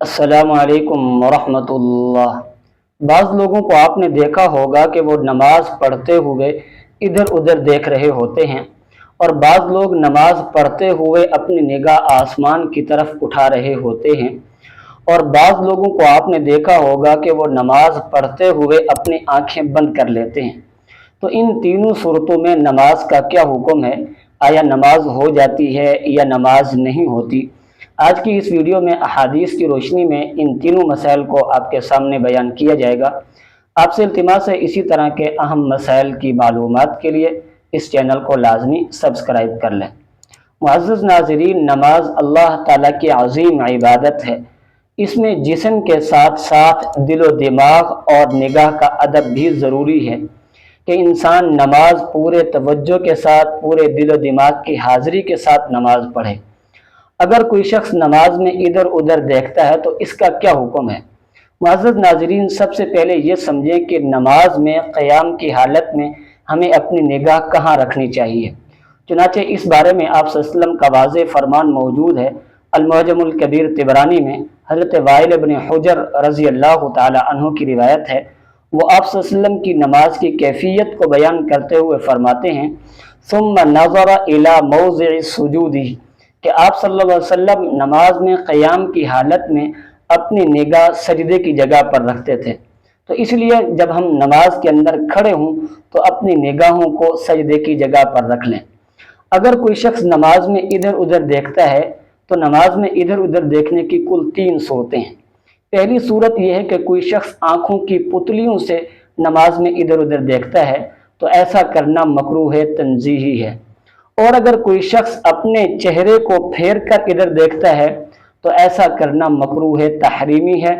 السلام علیکم ورحمۃ اللہ۔ بعض لوگوں کو آپ نے دیکھا ہوگا کہ وہ نماز پڑھتے ہوئے ادھر ادھر دیکھ رہے ہوتے ہیں، اور بعض لوگ نماز پڑھتے ہوئے اپنی نگاہ آسمان کی طرف اٹھا رہے ہوتے ہیں، اور بعض لوگوں کو آپ نے دیکھا ہوگا کہ وہ نماز پڑھتے ہوئے اپنی آنکھیں بند کر لیتے ہیں۔ تو ان تینوں صورتوں میں نماز کا کیا حکم ہے؟ آیا نماز ہو جاتی ہے یا نماز نہیں ہوتی؟ آج کی اس ویڈیو میں احادیث کی روشنی میں ان تینوں مسائل کو آپ کے سامنے بیان کیا جائے گا۔ آپ سے التماس ہے اسی طرح کے اہم مسائل کی معلومات کے لیے اس چینل کو لازمی سبسکرائب کر لیں۔ معزز ناظرین، نماز اللہ تعالیٰ کی عظیم عبادت ہے۔ اس میں جسم کے ساتھ ساتھ دل و دماغ اور نگاہ کا ادب بھی ضروری ہے کہ انسان نماز پورے توجہ کے ساتھ، پورے دل و دماغ کی حاضری کے ساتھ نماز پڑھے۔ اگر کوئی شخص نماز میں ادھر ادھر دیکھتا ہے تو اس کا کیا حکم ہے؟ معزز ناظرین، سب سے پہلے یہ سمجھیں کہ نماز میں قیام کی حالت میں ہمیں اپنی نگاہ کہاں رکھنی چاہیے۔ چنانچہ اس بارے میں آپ صلی اللہ علیہ وسلم کا واضح فرمان موجود ہے۔ المعجم الکبیر طبرانی میں حضرت وائل بن حجر رضی اللہ تعالی عنہ کی روایت ہے۔ وہ آپ صلی اللہ علیہ وسلم کی نماز کی کیفیت کو بیان کرتے ہوئے فرماتے ہیں، ثم نظر الى موضع سجودہ، کہ آپ صلی اللہ علیہ وسلم نماز میں قیام کی حالت میں اپنی نگاہ سجدے کی جگہ پر رکھتے تھے۔ تو اس لیے جب ہم نماز کے اندر کھڑے ہوں تو اپنی نگاہوں کو سجدے کی جگہ پر رکھ لیں۔ اگر کوئی شخص نماز میں ادھر ادھر دیکھتا ہے تو نماز میں ادھر ادھر دیکھنے کی کل 3 صورتیں ہیں۔ پہلی صورت یہ ہے کہ کوئی شخص آنکھوں کی پتلیوں سے نماز میں ادھر ادھر دیکھتا ہے تو ایسا کرنا مکروہ تنزیہی ہے، اور اگر کوئی شخص اپنے چہرے کو پھیر کر ادھر دیکھتا ہے تو ایسا کرنا مکروہ تحریمی ہے۔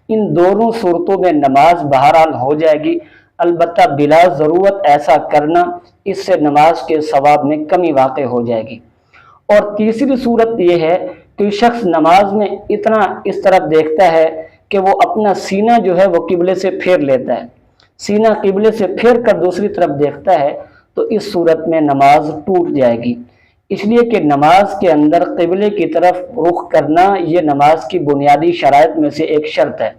ان دونوں صورتوں میں نماز بہرحال ہو جائے گی، البتہ بلا ضرورت ایسا کرنا، اس سے نماز کے ثواب میں کمی واقع ہو جائے گی۔ اور تیسری صورت یہ ہے کہ شخص نماز میں اتنا اس طرف دیکھتا ہے کہ وہ اپنا سینہ جو ہے وہ قبلے سے پھیر لیتا ہے، سینہ قبلے سے پھیر کر دوسری طرف دیکھتا ہے، تو اس صورت میں نماز ٹوٹ جائے گی، اس لیے کہ نماز کے اندر قبلے کی طرف رخ کرنا یہ نماز کی بنیادی شرائط میں سے ایک شرط ہے۔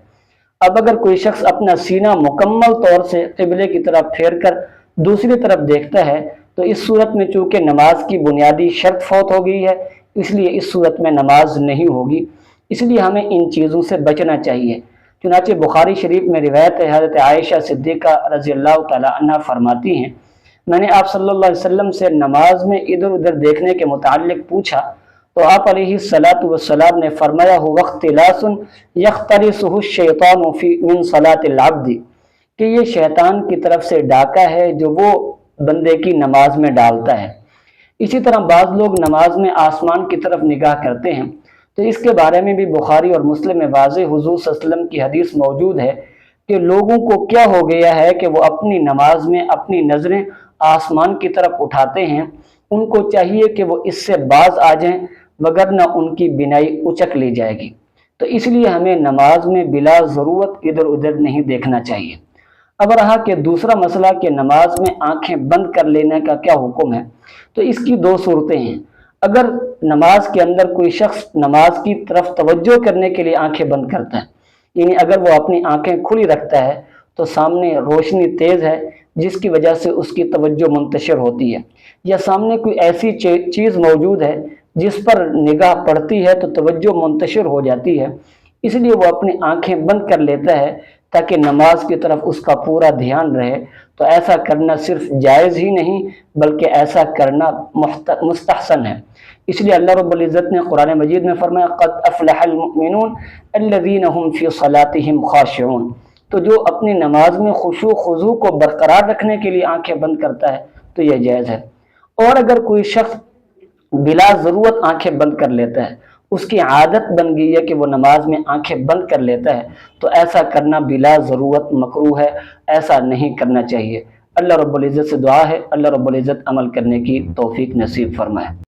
اب اگر کوئی شخص اپنا سینہ مکمل طور سے قبلے کی طرف پھیر کر دوسری طرف دیکھتا ہے تو اس صورت میں چونکہ نماز کی بنیادی شرط فوت ہو گئی ہے، اس لیے اس صورت میں نماز نہیں ہوگی۔ اس لیے ہمیں ان چیزوں سے بچنا چاہیے۔ چنانچہ بخاری شریف میں روایت ہے، حضرت عائشہ صدیقہ رضی اللہ تعالی عنہا فرماتی ہیں، میں نے آپ صلی اللہ علیہ وسلم سے نماز میں ادھر ادھر دیکھنے کے متعلق پوچھا تو آپ علیہ الصلاۃ والسلام نے فرمایا، هو اختلاس یختلسہ الشیطان فی من صلاۃ العبد، کہ یہ شیطان کی طرف سے ڈاکہ ہے جو وہ بندے کی نماز میں ڈالتا ہے۔ اسی طرح بعض لوگ نماز میں آسمان کی طرف نگاہ کرتے ہیں، تو اس کے بارے میں بھی بخاری اور مسلم میں واضح حضور صلی اللہ علیہ وسلم کی حدیث موجود ہے کہ لوگوں کو کیا ہو گیا ہے کہ وہ اپنی نماز میں اپنی نظریں آسمان کی طرف اٹھاتے ہیں۔ ان کو چاہیے کہ وہ اس سے باز آ جائیں، وگرنہ ان کی بینائی اچک لی جائے گی۔ تو اس لیے ہمیں نماز میں بلا ضرورت ادھر ادھر نہیں دیکھنا چاہیے۔ اب رہا کہ دوسرا مسئلہ کہ نماز میں آنکھیں بند کر لینے کا کیا حکم ہے، تو اس کی 2 صورتیں ہیں۔ اگر نماز کے اندر کوئی شخص نماز کی طرف توجہ کرنے کے لیے آنکھیں بند کرتا ہے، یعنی اگر وہ اپنی آنکھیں کھلی رکھتا ہے تو سامنے روشنی تیز ہے جس کی وجہ سے اس کی توجہ منتشر ہوتی ہے، یا سامنے کوئی ایسی چیز موجود ہے جس پر نگاہ پڑتی ہے تو توجہ منتشر ہو جاتی ہے، اس لیے وہ اپنی آنکھیں بند کر لیتا ہے تاکہ نماز کی طرف اس کا پورا دھیان رہے۔ تو ایسا کرنا صرف جائز ہی نہیں بلکہ ایسا کرنا مستحسن ہے۔ اس لیے اللہ رب العزت نے قرآن مجید میں فرمایا، قد افلح المؤمنون الذین هم فی صلاتهم خاشعون، تو جو اپنی نماز میں خشوع و خضوع کو برقرار رکھنے کے لیے آنکھیں بند کرتا ہے تو یہ جائز ہے۔ اور اگر کوئی شخص بلا ضرورت آنکھیں بند کر لیتا ہے، اس کی عادت بن گئی ہے کہ وہ نماز میں آنکھیں بند کر لیتا ہے، تو ایسا کرنا بلا ضرورت مکروہ ہے، ایسا نہیں کرنا چاہیے۔ اللہ رب العزت سے دعا ہے اللہ رب العزت عمل کرنے کی توفیق نصیب فرمائے۔